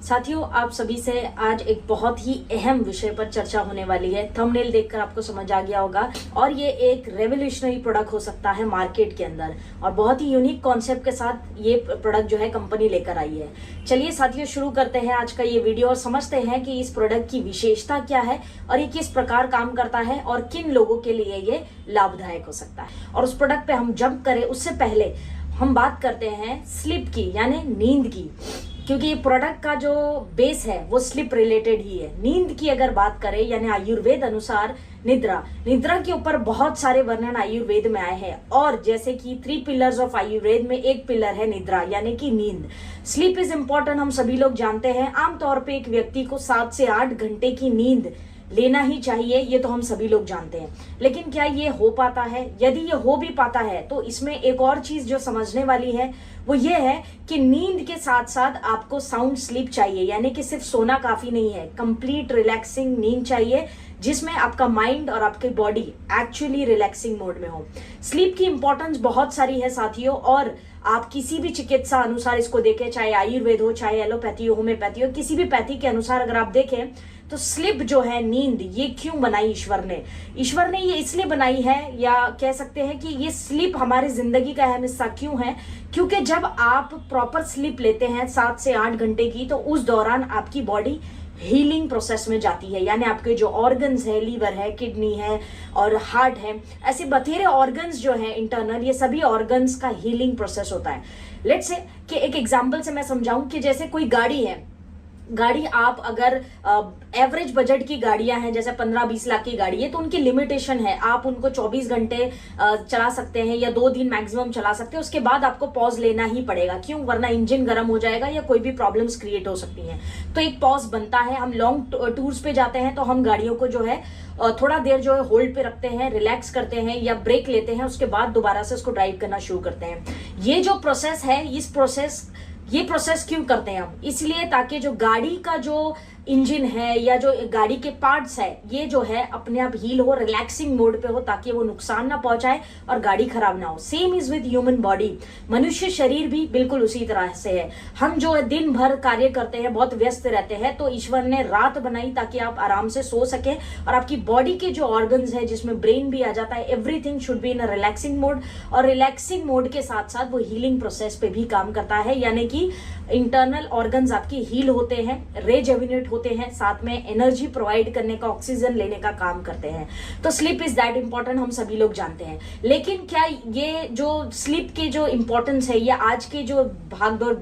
साथियों, आप सभी से आज एक बहुत ही अहम विषय पर चर्चा होने वाली है। थंबनेल देखकर आपको समझ आ गया होगा और ये एक रेवोल्यूशनरी प्रोडक्ट हो सकता है मार्केट के अंदर और बहुत ही यूनिक कॉन्सेप्ट के साथ ये प्रोडक्ट जो है कंपनी लेकर आई है। चलिए साथियों, शुरू करते हैं आज का ये वीडियो और समझते हैं कि इस प्रोडक्ट की विशेषता क्या है और ये किस प्रकार काम करता है और किन लोगों के लिए ये लाभदायक हो सकता है। और उस प्रोडक्ट पे हम जंप करें उससे पहले हम बात करते हैं स्लीप की, यानी नींद की, क्योंकि ये प्रोडक्ट का जो बेस है वो स्लीप रिलेटेड ही है। नींद की अगर बात करें, यानी आयुर्वेद अनुसार निद्रा के ऊपर बहुत सारे वर्णन आयुर्वेद में आए हैं और जैसे कि 3 पिलर्स ऑफ आयुर्वेद में एक पिलर है निद्रा, यानी कि नींद। स्लीप इज इम्पोर्टेंट, हम सभी लोग जानते हैं। आमतौर पे एक व्यक्ति को 7 से 8 घंटे की नींद लेना ही चाहिए, ये तो हम सभी लोग जानते हैं। लेकिन क्या ये हो पाता है? यदि ये हो भी पाता है तो इसमें एक और चीज जो समझने वाली है वो ये है कि नींद के साथ साथ आपको साउंड स्लीप चाहिए, यानी कि सिर्फ सोना काफी नहीं है, कंप्लीट रिलैक्सिंग नींद चाहिए जिसमें आपका माइंड और आपकी बॉडी एक्चुअली रिलैक्सिंग मोड में हो। स्लीप की इंपॉर्टेंस बहुत सारी है साथियों, और आप किसी भी चिकित्सा अनुसार इसको देखें, चाहे आयुर्वेद हो, चाहे एलोपैथी हो, होम्योपैथी हो, किसी भी पैथी के अनुसार अगर आप देखें तो स्लीप जो है, नींद, ये क्यों बनाई ईश्वर ने ये इसलिए बनाई है, या कह सकते हैं कि ये स्लीप हमारी जिंदगी का अहम हिस्सा क्यों है, क्योंकि जब आप प्रॉपर स्लीप लेते हैं 7 से 8 घंटे की, तो उस दौरान आपकी बॉडी हीलिंग प्रोसेस में जाती है। यानी आपके जो ऑर्गन्स है, लीवर है, किडनी है और हार्ट है, ऐसे बथेरे ऑर्गन्स जो है इंटरनल, ये सभी ऑर्गन्स का हीलिंग प्रोसेस होता है। लेट्स से कि एक एग्जांपल से मैं समझाऊं कि जैसे कोई गाड़ी है, गाड़ी आप अगर एवरेज बजट की गाड़ियां हैं, जैसे 15-20 लाख की गाड़ी है, तो उनकी लिमिटेशन है, आप उनको 24 घंटे चला सकते हैं या 2 दिन मैक्सिमम चला सकते हैं। उसके बाद आपको पॉज लेना ही पड़ेगा, क्यों? वरना इंजन गर्म हो जाएगा या कोई भी प्रॉब्लम्स क्रिएट हो सकती हैं। तो एक पॉज बनता है। हम लॉन्ग टूर्स पे जाते हैं तो हम गाड़ियों को जो है थोड़ा देर जो है होल्ड पे रखते हैं, रिलैक्स करते हैं या ब्रेक लेते हैं, उसके बाद दोबारा से उसको ड्राइव करना शुरू करते हैं। ये जो प्रोसेस है, ये प्रोसेस क्यों करते हैं हम? इसलिए ताकि जो गाड़ी का जो इंजन है या जो गाड़ी के पार्ट्स है, ये जो है अपने आप हील हो, रिलैक्सिंग मोड पे हो, ताकि वो नुकसान ना पहुंचाए और गाड़ी खराब ना हो। Same is with human body, मनुष्य शरीर भी बिल्कुल उसी तरह से है। हम जो है दिन भर कार्य करते हैं, बहुत व्यस्त रहते हैं, तो ईश्वर ने रात बनाई ताकि आप आराम से सो सके और आपकी बॉडी के जो ऑर्गन्स है, जिसमें ब्रेन भी आ जाता है, everything should be in a relaxing mode. और रिलैक्सिंग मोड के साथ साथ वो हीलिंग प्रोसेस पे भी काम करता है, यानी कि इंटरनल ऑर्गन्स आपकी हील होते हैं, रेजुविनेट होते हैं, साथ में एनर्जी प्रोवाइड करने का, ऑक्सीजन लेने का काम करते हैं। तो स्लीप इज दैट इंपॉर्टेंट, हम सभी लोग जानते हैं। लेकिन क्या ये जो स्लीप के जो इंपॉर्टेंस है, ये आज के जो भागदौड़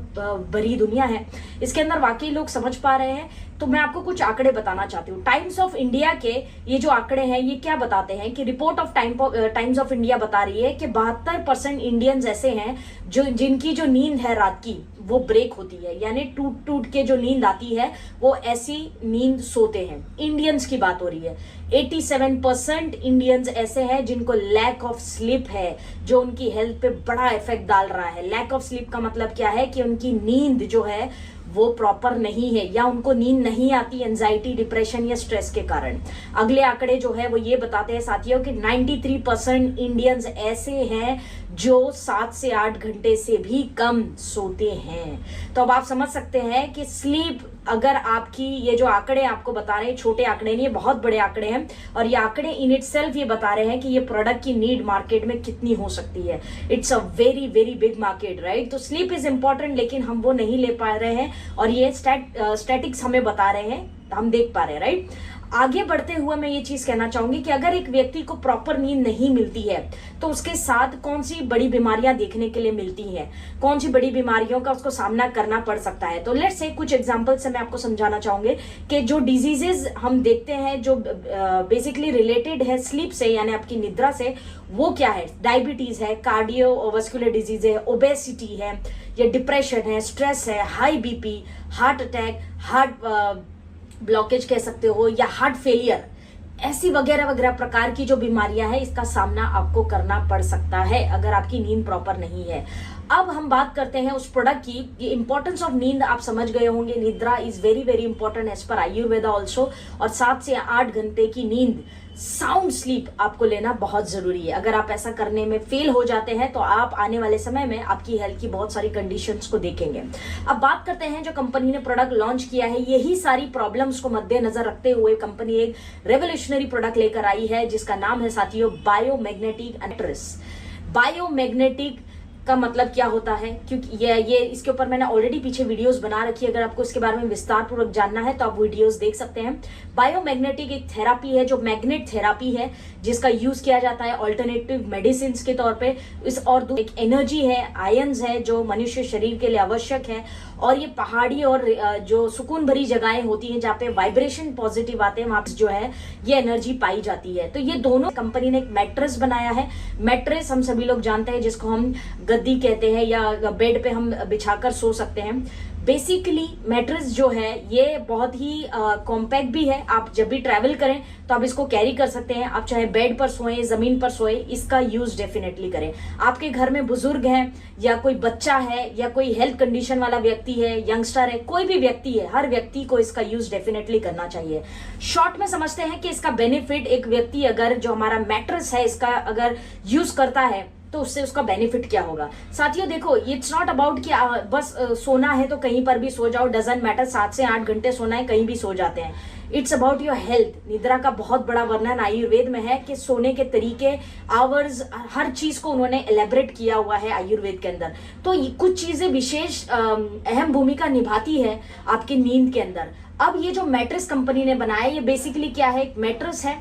भरी दुनिया है, इसके अंदर वाकई लोग समझ पा रहे हैं? तो मैं आपको कुछ आंकड़े बताना चाहती हूँ। टाइम्स ऑफ इंडिया के ये जो आंकड़े हैं, ये क्या बताते हैं कि report of times of India बता रही है कि 72% इंडियंस ऐसे हैं जिनकी जो नींद है रात की वो ब्रेक होती है, यानी टूट के जो नींद आती है वो ऐसी नींद सोते हैं। इंडियंस की बात हो रही है। 87% इंडियंस ऐसे हैं जिनको लैक ऑफ स्लीप है, जो उनकी हेल्थ पे बड़ा इफेक्ट डाल रहा है। लैक ऑफ स्लीप का मतलब क्या है कि उनकी नींद जो है वो प्रॉपर नहीं है, या उनको नींद नहीं आती एंजाइटी, डिप्रेशन या स्ट्रेस के कारण। अगले आंकड़े जो है वो ये बताते हैं साथियों कि 93% इंडियंस ऐसे हैं जो 7 से 8 घंटे से भी कम सोते हैं। तो अब आप समझ सकते हैं कि स्लीप, अगर आपकी ये जो आंकड़े आपको बता रहे हैं, छोटे आंकड़े नहीं, ये बहुत बड़े आंकड़े हैं, और ये आंकड़े इन इटसेल्फ ये बता रहे हैं कि ये प्रोडक्ट की नीड मार्केट में कितनी हो सकती है। It's a very very big market, right? तो स्लीप इज इंपॉर्टेंट, लेकिन हम वो नहीं ले पा रहे हैं और ये स्टैटिक्स हमें बता रहे हैं, हम देख पा रहे हैं, राइट? आगे बढ़ते हुए मैं ये चीज कहना चाहूंगी कि अगर एक व्यक्ति को प्रॉपर नींद नहीं मिलती है तो उसके साथ कौन सी बड़ी बीमारियां देखने के लिए मिलती हैं, कौन सी बड़ी बीमारियों का उसको सामना करना पड़ सकता है। तो लेट्स से कुछ एग्जांपल से मैं आपको समझाना चाहूंगी कि जो डिजीजेस हम देखते हैं जो बेसिकली रिलेटेड है स्लीप से, यानी आपकी निद्रा से, वो क्या है? डायबिटीज है, कार्डियोवास्कुलर डिजीज है, ओबेसिटी है, या डिप्रेशन है, स्ट्रेस है, high BP, heart attack, heart blockage कह सकते हो, या हार्ट फेलियर, ऐसी वगैरह वगैरह प्रकार की जो बीमारियां हैं, इसका सामना आपको करना पड़ सकता है अगर आपकी नींद प्रॉपर नहीं है। अब हम बात करते हैं उस प्रोडक्ट की। ये इंपॉर्टेंस ऑफ नींद आप समझ गए होंगे, निद्रा is very very important as per Ayurveda also. और 7 से 8 घंटे की नींद, साउंड स्लीप आपको लेना बहुत जरूरी है। अगर आप ऐसा करने में फेल हो जाते हैं तो आप आने वाले समय में आपकी हेल्थ की बहुत सारी कंडीशंस को देखेंगे। अब बात करते हैं जो कंपनी ने प्रोडक्ट लॉन्च किया है, यही सारी प्रॉब्लम्स को मद्देनजर रखते हुए कंपनी एक रेवोल्यूशनरी प्रोडक्ट लेकर आई है जिसका नाम है साथियों बायोमैग्नेटिक मैट्रेस। बायोमैग्नेटिक का मतलब क्या होता है, क्योंकि ये इसके ऊपर मैंने ऑलरेडी पीछे वीडियोस बना रखी है। अगर आपको इसके बारे में विस्तार पूर्वक जानना है तो आप वीडियोस देख सकते हैं। बायोमैग्नेटिक एक थेरापी है जो मैग्नेट थेरापी है, जिसका यूज किया जाता है ऑल्टरनेटिव मेडिसिन के तौर पे। और एक एनर्जी है, आयंस है जो मनुष्य शरीर के लिए आवश्यक है। और ये पहाड़ी और जो सुकून भरी जगहें होती हैं जहाँ पे वाइब्रेशन पॉजिटिव आते हैं, वहां पे जो है ये एनर्जी पाई जाती है। तो ये दोनों कंपनी ने एक मैट्रेस बनाया है। मैट्रेस हम सभी लोग जानते हैं जिसको हम गद्दी कहते हैं या बेड पे हम बिछाकर सो सकते हैं। बेसिकली मैट्रेस जो है ये बहुत ही कॉम्पैक्ट भी है। आप जब भी ट्रैवल करें तो आप इसको कैरी कर सकते हैं। आप चाहे बेड पर सोएं, जमीन पर सोएं, इसका यूज डेफिनेटली करें। आपके घर में बुजुर्ग हैं या कोई बच्चा है या कोई हेल्थ कंडीशन वाला व्यक्ति है, यंगस्टर है, कोई भी व्यक्ति है, हर व्यक्ति को इसका यूज डेफिनेटली करना चाहिए। शॉर्ट में समझते हैं कि इसका बेनिफिट, एक व्यक्ति अगर जो हमारा मैट्रेस है इसका अगर यूज करता है तो उससे उसका बेनिफिट क्या होगा। साथियों देखो, इट्स नॉट अबाउट कि बस सोना है तो कहीं पर भी सो जाओ, डजंट मैटर। 7 से 8 घंटे सोना है, कहीं भी सो जाते हैं। It's about your health. निद्रा का बहुत बड़ा वर्णन आयुर्वेद में है कि सोने के तरीके, आवर्स, हर चीज को उन्होंने एलेबरेट किया हुआ है आयुर्वेद के अंदर। तो कुछ चीजें विशेष अहम भूमिका निभाती है आपकी नींद के अंदर। अब ये जो मैट्रेस कंपनी ने बनाया, ये बेसिकली क्या है, एक मैट्रेस है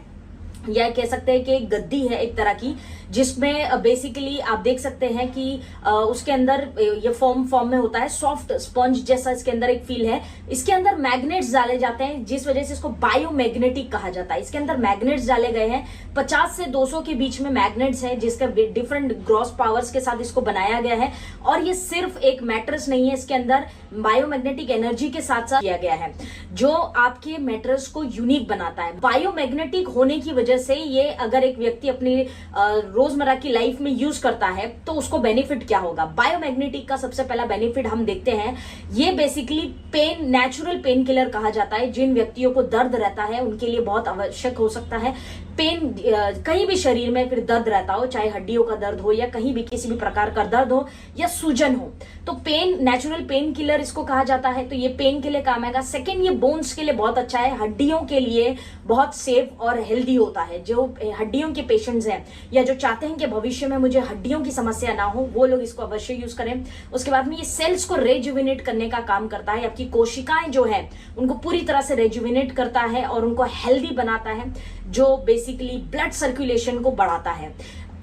या कह सकते हैं कि एक गद्दी है एक तरह की, जिसमें बेसिकली आप देख सकते हैं कि उसके अंदर ये फॉर्म में होता है, सॉफ्ट स्पंज जैसा इसके अंदर एक फील है। इसके अंदर मैग्नेट्स डाले जाते हैं जिस वजह से इसको बायोमैग्नेटिक कहा जाता है। इसके अंदर मैग्नेट्स डाले गए हैं, 50 से 200 के बीच में मैग्नेट्स हैं जिसका डिफरेंट ग्रॉस पावर्स के साथ इसको बनाया गया है। और ये सिर्फ एक मैट्रेस नहीं है, इसके अंदर बायोमैग्नेटिक एनर्जी के साथ साथ किया गया है जो आपके मैट्रेस को यूनिक बनाता है। बायोमैग्नेटिक होने की वजह से ये अगर एक व्यक्ति अपनी रोजमर्रा की लाइफ में यूज करता है तो उसको बेनिफिट क्या होगा। बायोमैग्नेटिक का सबसे पहला बेनिफिट हम देखते हैं, ये basically pain, natural pain killer कहा जाता है। जिन व्यक्तियों को दर्द रहता है उनके लिए बहुत आवश्यक हो सकता है। पेन, कहीं भी शरीर में फिर दर्द रहता हो, चाहे हड्डियों का दर्द हो या कहीं भी किसी भी प्रकार का दर्द हो या सूजन हो, तो पेन, नेचुरल पेन किलर इसको कहा जाता है। तो ये पेन के लिए काम आएगा। सेकेंड, ये बोन्स के लिए बहुत अच्छा है, हड्डियों के लिए बहुत सेफ और हेल्दी होता है। जो हड्डियों के पेशेंट्स हैं या जो चाहते हैं कि भविष्य में मुझे हड्डियों की समस्या ना हो, वो लोग इसको अवश्य यूज करें। उसके बाद में ये सेल्स को रेजुविनेट करने का काम करता है। आपकी कोशिकाएं जो है उनको पूरी तरह से रेजुविनेट करता है और उनको हेल्दी बनाता है, जो बेसिकली ब्लड सर्कुलेशन को बढ़ाता है।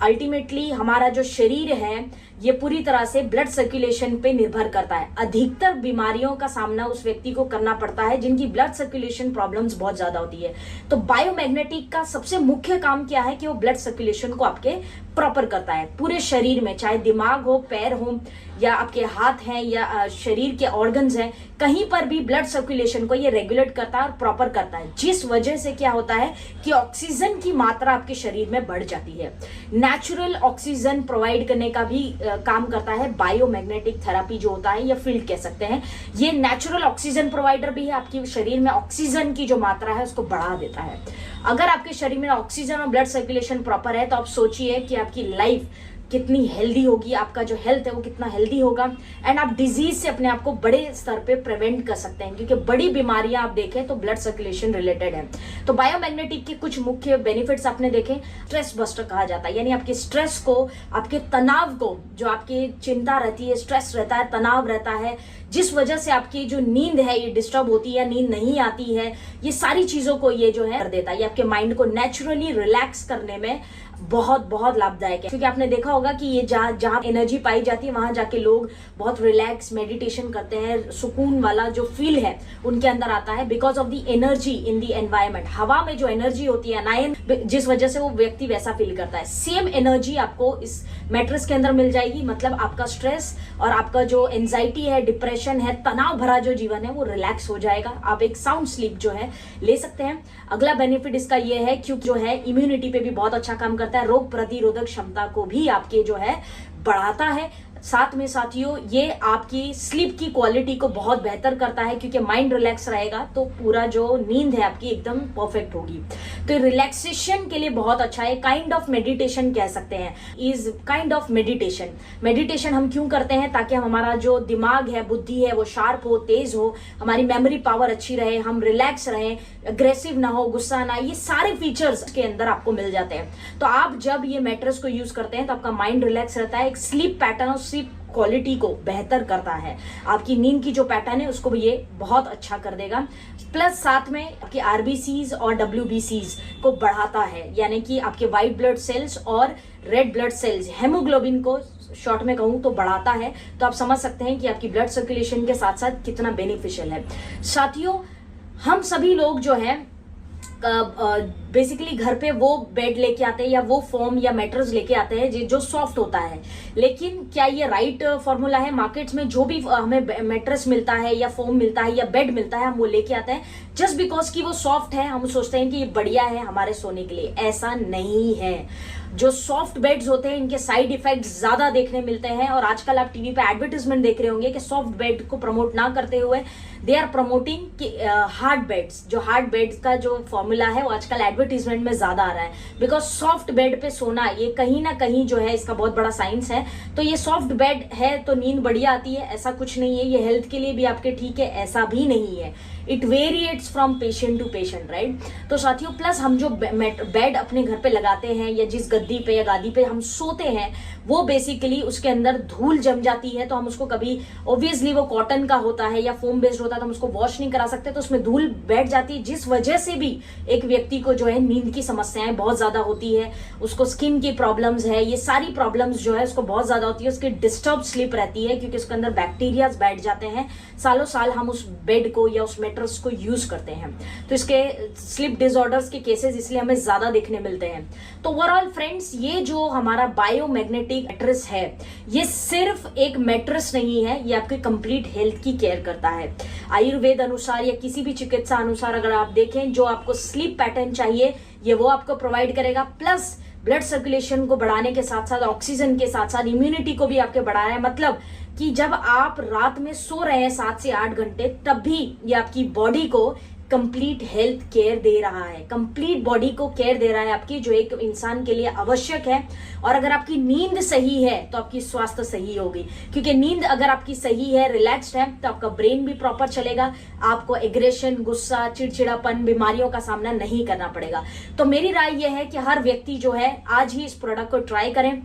अल्टीमेटली हमारा जो शरीर है ये पूरी तरह से ब्लड सर्कुलेशन पे निर्भर करता है। अधिकतर बीमारियों का सामना उस व्यक्ति को करना पड़ता है जिनकी ब्लड सर्कुलेशन प्रॉब्लम्स बहुत ज्यादा होती है। तो बायोमैग्नेटिक का सबसे मुख्य काम क्या है कि वो ब्लड सर्कुलेशन को आपके प्रॉपर करता है पूरे शरीर में, चाहे दिमाग हो, पैर हो या आपके हाथ हैं या शरीर के ऑर्गन्स हैं, कहीं पर भी ब्लड सर्कुलेशन को ये रेगुलेट करता है और प्रॉपर करता है। जिस वजह से क्या होता है कि ऑक्सीजन की मात्रा आपके शरीर में बढ़ जाती है। नेचुरल ऑक्सीजन प्रोवाइड करने का भी काम करता है बायोमैग्नेटिक थेरापी जो होता है, या फील्ड कह सकते हैं। ये नेचुरल ऑक्सीजन प्रोवाइडर भी है, आपके शरीर में ऑक्सीजन की जो मात्रा है उसको बढ़ा देता है। अगर आपके शरीर में ऑक्सीजन और ब्लड सर्कुलेशन प्रॉपर है तो आप सोचिए कि आपकी लाइफ कितनी हेल्दी होगी, आपका जो हेल्थ है वो कितना हेल्दी होगा। एंड आप डिजीज से अपने आप को बड़े स्तर पे प्रिवेंट कर सकते हैं, क्योंकि बड़ी बीमारियां आप देखें तो ब्लड सर्कुलेशन रिलेटेड है। तो बायोमैग्नेटिक के कुछ मुख्य बेनिफिट्स आपने देखे। स्ट्रेस बस्टर कहा जाता है, यानी आपके स्ट्रेस को, आपके तनाव को, जो आपकी चिंता रहती है, स्ट्रेस रहता है, तनाव रहता है, जिस वजह से आपकी जो नींद है ये डिस्टर्ब होती है, नींद नहीं आती है, ये सारी चीजों को ये जो है कर देता है। ये आपके माइंड को नेचुरली रिलैक्स करने में बहुत बहुत लाभदायक है। क्योंकि आपने देखा होगा कि ये जहाँ एनर्जी पाई जाती है वहां जाके लोग बहुत रिलैक्स मेडिटेशन करते हैं, सुकून वाला जो फील है उनके अंदर आता है, because of the energy in the environment. हवा में जो एनर्जी होती है अनायन, जिस वजह से वो व्यक्ति वैसा फील करता है। सेम एनर्जी आपको इस मैट्रेस के अंदर मिल जाएगी। मतलब आपका स्ट्रेस और आपका जो एंजाइटी है, डिप्रेशन है, तनाव भरा जो जीवन है वो रिलैक्स हो जाएगा। आप एक साउंड स्लीप जो है ले सकते हैं। अगला बेनिफिट इसका ये है क्योंकि जो है इम्यूनिटी पे भी बहुत अच्छा काम करता है, रोग प्रतिरोधक क्षमता को भी आपके जो है बढ़ाता है। साथ में साथियों ये आपकी स्लीप की क्वालिटी को बहुत बेहतर करता है, क्योंकि माइंड रिलैक्स रहेगा तो पूरा जो नींद है आपकी एकदम परफेक्ट होगी। तो रिलैक्सेशन के लिए बहुत अच्छा है, काइंड ऑफ मेडिटेशन कह सकते हैं, is kind of meditation. Meditation हम क्यों करते हैं? ताकि हमारा जो दिमाग है, बुद्धि है, वो शार्प हो, तेज हो, हमारी मेमोरी पावर अच्छी रहे, हम रिलैक्स रहें, अग्रेसिव ना हो, गुस्सा ना, ये सारे फीचर्स के अंदर आपको मिल जाते हैं। तो आप जब ये मैट्रेस को यूज करते हैं तो आपका माइंड रिलैक्स रहता है, एक स्लीप पैटर्न और स्लीप क्वालिटी को बेहतर करता है, आपकी नींद की जो पैटर्न है उसको भी ये बहुत अच्छा कर देगा। प्लस साथ में आपकी आरबीसीज और डब्ल्यूबीसीज को बढ़ाता है, यानी कि आपके व्हाइट ब्लड सेल्स और रेड ब्लड सेल्स, हेमोग्लोबिन को शॉर्ट में कहूं तो बढ़ाता है। तो आप समझ सकते हैं कि आपकी ब्लड सर्कुलेशन के साथ साथ कितना बेनिफिशियल है। साथियों हम सभी लोग जो है बेसिकली घर पे वो बेड लेके आते हैं या वो फोम या मैट्रेस लेके आते हैं जो सॉफ्ट होता है, लेकिन क्या ये राइट फॉर्मूला है? मार्केट्स में जो भी हमें मैट्रेस मिलता है या फोम मिलता है या बेड मिलता है, हम वो लेके आते हैं जस्ट बिकॉज कि वो सॉफ्ट है, हम सोचते हैं कि ये बढ़िया है हमारे सोने के लिए। ऐसा नहीं है। जो सॉफ्ट बेड्स होते हैं इनके साइड इफेक्ट्स ज्यादा देखने मिलते हैं, और आजकल आप टीवी पे एडवर्टाइजमेंट देख रहे होंगे कि सॉफ्ट बेड को प्रमोट ना करते हुए they are promoting hard beds. जो हार्ड बेड्स का जो फॉर्मूला है वो आजकल एडवर्टाइजमेंट में ज्यादा आ रहा है, बिकॉज सॉफ्ट बेड पे सोना ये कहीं ना कहीं जो है इसका बहुत बड़ा साइंस है। तो ये सॉफ्ट बेड है तो नींद बढ़िया आती है, ऐसा कुछ नहीं है। ये हेल्थ के लिए भी आपके ठीक है, ऐसा भी नहीं है। It varies from patient to patient, right. तो साथियों प्लस हम जो बेड अपने घर पे लगाते हैं या जिस गद्दी पे या गादी पे हम सोते हैं, वो बेसिकली उसके अंदर धूल जम जाती है, तो हम उसको कभी, ऑब्वियसली वो कॉटन का होता है या फोम बेस्ड होता है, तो हम उसको वॉश नहीं करा सकते, तो उसमें धूल बैठ जाती है, जिस वजह से भी एक व्यक्ति को जो है नींद की समस्याएं बहुत ज्यादा होती है, उसको स्किन की प्रॉब्लम्स है, ये सारी प्रॉब्लम्स जो है उसको बहुत ज्यादा होती है, उसकी डिस्टर्ब स्लीप रहती है, क्योंकि उसके अंदर बैक्टीरिया बैठ जाते हैं। सालों साल हम उस बेड को या उस मैट्रेस को यूज करते हैं, तो इसके स्लीप डिसऑर्डर्स के केसेस इसलिए हमें ज्यादा देखने मिलते हैं। तो ओवरऑल फ्रेंड्स, ये जो हमारा बायोमैग्नेटिक मैट्रेस है, ये सिर्फ एक मैट्रेस नहीं है, ये आपके कंप्लीट हेल्थ की केयर करता है। आयुर्वेद अनुसार या किसी भी चिकित्सा अनुसार अगर आप देखें, जो आपको स्लीप पैटर्न चाहिए ये वो आपको प्रोवाइड करेगा, प्लस ब्लड सर्कुलेशन को बढ़ाने के साथ साथ ऑक्सीजन के साथ साथ इम्यूनिटी को भी आपके बढ़ा रहा है। मतलब कि जब आप रात में सो रहे हैं 7 से 8 घंटे, तब भी ये आपकी बॉडी को कंप्लीट हेल्थ केयर दे रहा है, कंप्लीट बॉडी को केयर दे रहा है आपकी, जो एक इंसान के लिए आवश्यक है। और अगर आपकी नींद सही है तो आपकी स्वास्थ्य सही होगी, क्योंकि नींद अगर आपकी सही है, रिलैक्स्ड है, तो आपका ब्रेन भी प्रॉपर चलेगा, आपको एग्रेशन, गुस्सा, चिड़चिड़ापन, बीमारियों का सामना नहीं करना पड़ेगा। तो मेरी राय यह है कि हर व्यक्ति जो है आज ही इस प्रोडक्ट को ट्राई करें।